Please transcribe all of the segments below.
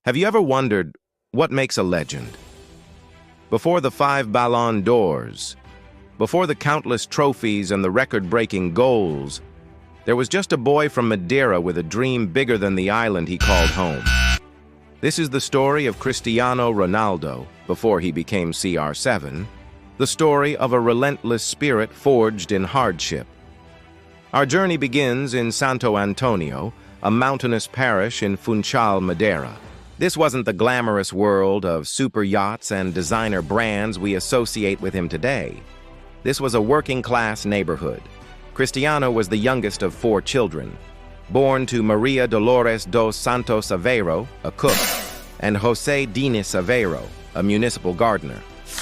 Have you ever wondered what makes a legend? Before the 5 Ballon d'Ors, before the countless trophies and the record-breaking goals, there was just a boy from Madeira with a dream bigger than the island he called home. This is the story of Cristiano Ronaldo before he became CR7, the story of a relentless spirit forged in hardship. Our journey begins in Santo Antonio, a mountainous parish in Funchal, Madeira. This wasn't the glamorous world of super yachts and designer brands we associate with him today. This was a working-class neighborhood. Cristiano was the youngest of 4 children, born to Maria Dolores dos Santos Aveiro, a cook, and José Diniz Aveiro, a municipal gardener.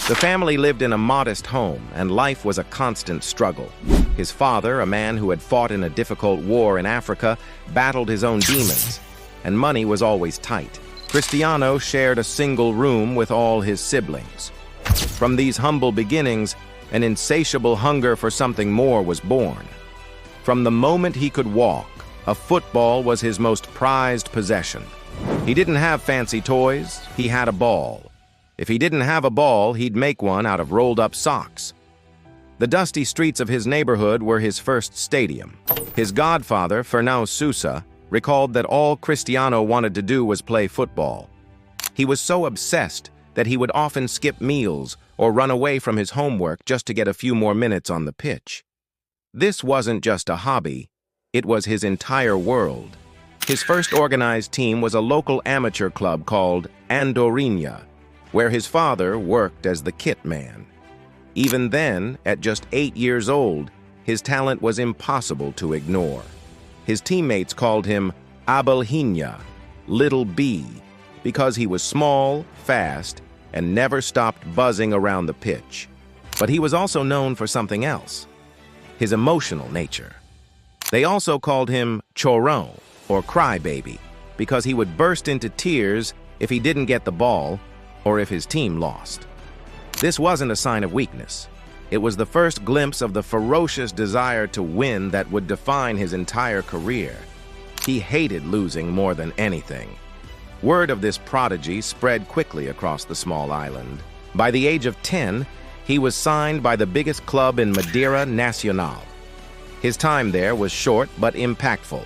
The family lived in a modest home, and life was a constant struggle. His father, a man who had fought in a difficult war in Africa, battled his own demons, and money was always tight. Cristiano shared a single room with all his siblings. From these humble beginnings, an insatiable hunger for something more was born. From the moment he could walk, a football was his most prized possession. He didn't have fancy toys, he had a ball. If he didn't have a ball, he'd make one out of rolled-up socks. The dusty streets of his neighborhood were his first stadium. His godfather, Fernão Sousa, recalled that all Cristiano wanted to do was play football. He was so obsessed that he would often skip meals or run away from his homework just to get a few more minutes on the pitch. This wasn't just a hobby, it was his entire world. His first organized team was a local amateur club called Andorinha, where his father worked as the kit man. Even then, at just 8 years old, his talent was impossible to ignore. His teammates called him Abelhinha, Little B, because he was small, fast, and never stopped buzzing around the pitch. But he was also known for something else, his emotional nature. They also called him Chorão, or crybaby, because he would burst into tears if he didn't get the ball or if his team lost. This wasn't a sign of weakness. It was the first glimpse of the ferocious desire to win that would define his entire career. He hated losing more than anything. Word of this prodigy spread quickly across the small island. By the age of 10, he was signed by the biggest club in Madeira Nacional. His time there was short but impactful.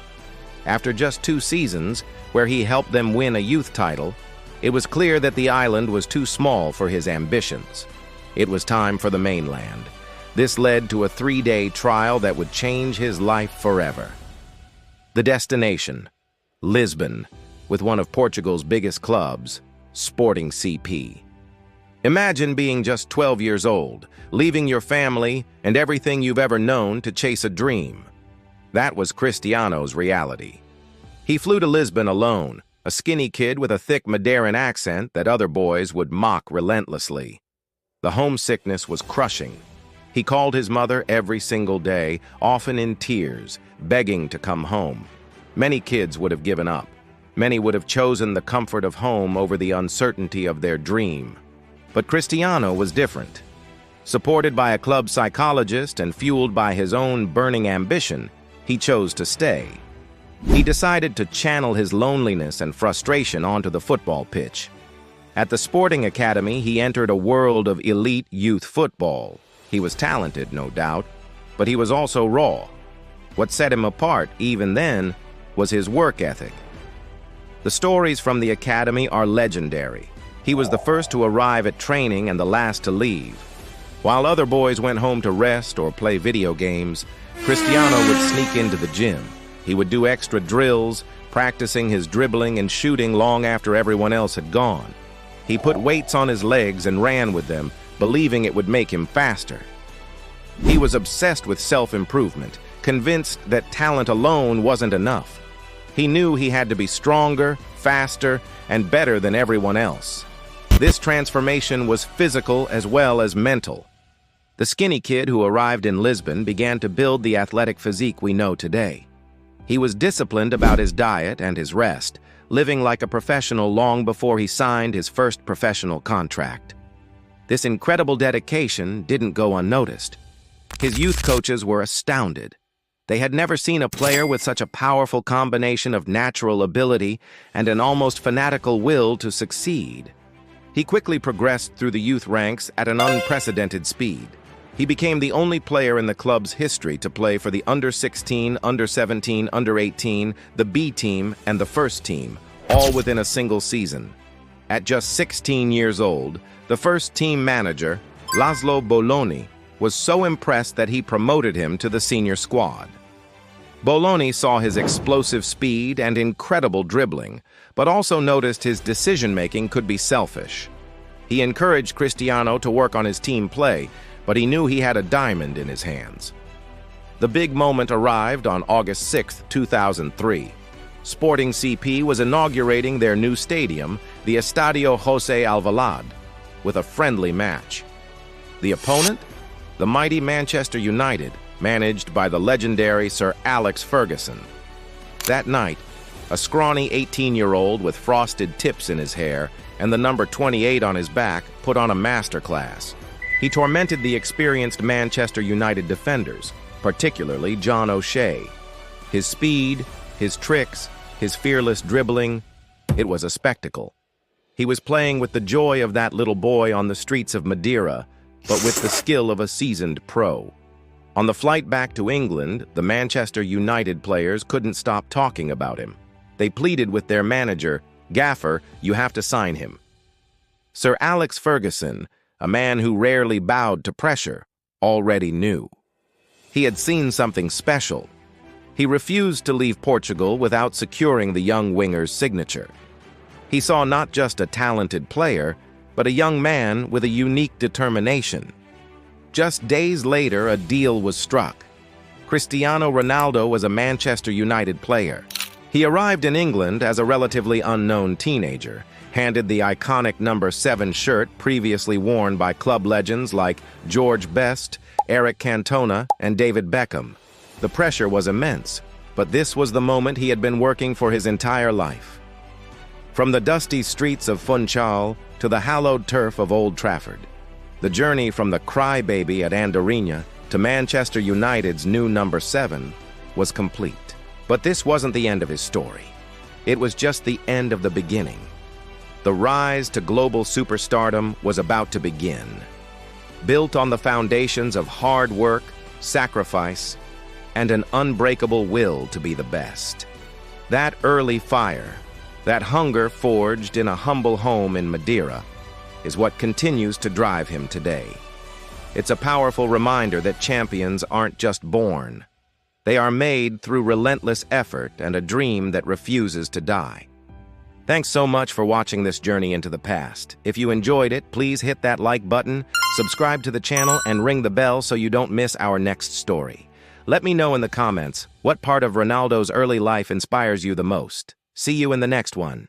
After just 2 seasons, where he helped them win a youth title, it was clear that the island was too small for his ambitions. It was time for the mainland. This led to a 3-day trial that would change his life forever. The destination, Lisbon, with one of Portugal's biggest clubs, Sporting CP. Imagine being just 12 years old, leaving your family and everything you've ever known to chase a dream. That was Cristiano's reality. He flew to Lisbon alone, a skinny kid with a thick Madeiran accent that other boys would mock relentlessly. The homesickness was crushing. He called his mother every single day, often in tears, begging to come home. Many kids would have given up. Many would have chosen the comfort of home over the uncertainty of their dream. But Cristiano was different. Supported by a club psychologist and fueled by his own burning ambition, he chose to stay. He decided to channel his loneliness and frustration onto the football pitch. At the Sporting Academy, he entered a world of elite youth football. He was talented, no doubt, but he was also raw. What set him apart, even then, was his work ethic. The stories from the academy are legendary. He was the first to arrive at training and the last to leave. While other boys went home to rest or play video games, Cristiano would sneak into the gym. He would do extra drills, practicing his dribbling and shooting long after everyone else had gone. He put weights on his legs and ran with them, believing it would make him faster. He was obsessed with self-improvement, convinced that talent alone wasn't enough. He knew he had to be stronger, faster, and better than everyone else. This transformation was physical as well as mental. The skinny kid who arrived in Lisbon began to build the athletic physique we know today. He was disciplined about his diet and his rest, living like a professional long before he signed his first professional contract. This incredible dedication didn't go unnoticed. His youth coaches were astounded. They had never seen a player with such a powerful combination of natural ability and an almost fanatical will to succeed. He quickly progressed through the youth ranks at an unprecedented speed. He became the only player in the club's history to play for the under-16, under-17, under-18, the B team, and the first team, all within a single season. At just 16 years old, the first team manager, Laszlo Ballon, was so impressed that he promoted him to the senior squad. Ballon saw his explosive speed and incredible dribbling, but also noticed his decision-making could be selfish. He encouraged Cristiano to work on his team play, but he knew he had a diamond in his hands. The big moment arrived on August 6, 2003. Sporting CP was inaugurating their new stadium, the Estadio José Alvalade, with a friendly match. The opponent? The mighty Manchester United, managed by the legendary Sir Alex Ferguson. That night, a scrawny 18-year-old with frosted tips in his hair and the number 28 on his back put on a masterclass. He tormented the experienced Manchester United defenders, particularly John O'Shea. His speed, his tricks, his fearless dribbling, it was a spectacle. He was playing with the joy of that little boy on the streets of Madeira, but with the skill of a seasoned pro. On the flight back to England, the Manchester United players couldn't stop talking about him. They pleaded with their manager, "Gaffer, you have to sign him." Sir Alex Ferguson, a man who rarely bowed to pressure, already knew. He had seen something special. He refused to leave Portugal without securing the young winger's signature. He saw not just a talented player, but a young man with a unique determination. Just days later, a deal was struck. Cristiano Ronaldo was a Manchester United player. He arrived in England as a relatively unknown teenager, handed the iconic number 7 shirt previously worn by club legends like George Best, Eric Cantona, and David Beckham. The pressure was immense, but this was the moment he had been working for his entire life. From the dusty streets of Funchal to the hallowed turf of Old Trafford, the journey from the crybaby at Andorina to Manchester United's new number 7 was complete. But this wasn't the end of his story. It was just the end of the beginning. The rise to global superstardom was about to begin. Built on the foundations of hard work, sacrifice, and an unbreakable will to be the best. That early fire, that hunger forged in a humble home in Madeira, is what continues to drive him today. It's a powerful reminder that champions aren't just born. They are made through relentless effort and a dream that refuses to die. Thanks so much for watching this journey into the past. If you enjoyed it, please hit that like button, subscribe to the channel, and ring the bell so you don't miss our next story. Let me know in the comments what part of Ronaldo's early life inspires you the most. See you in the next one.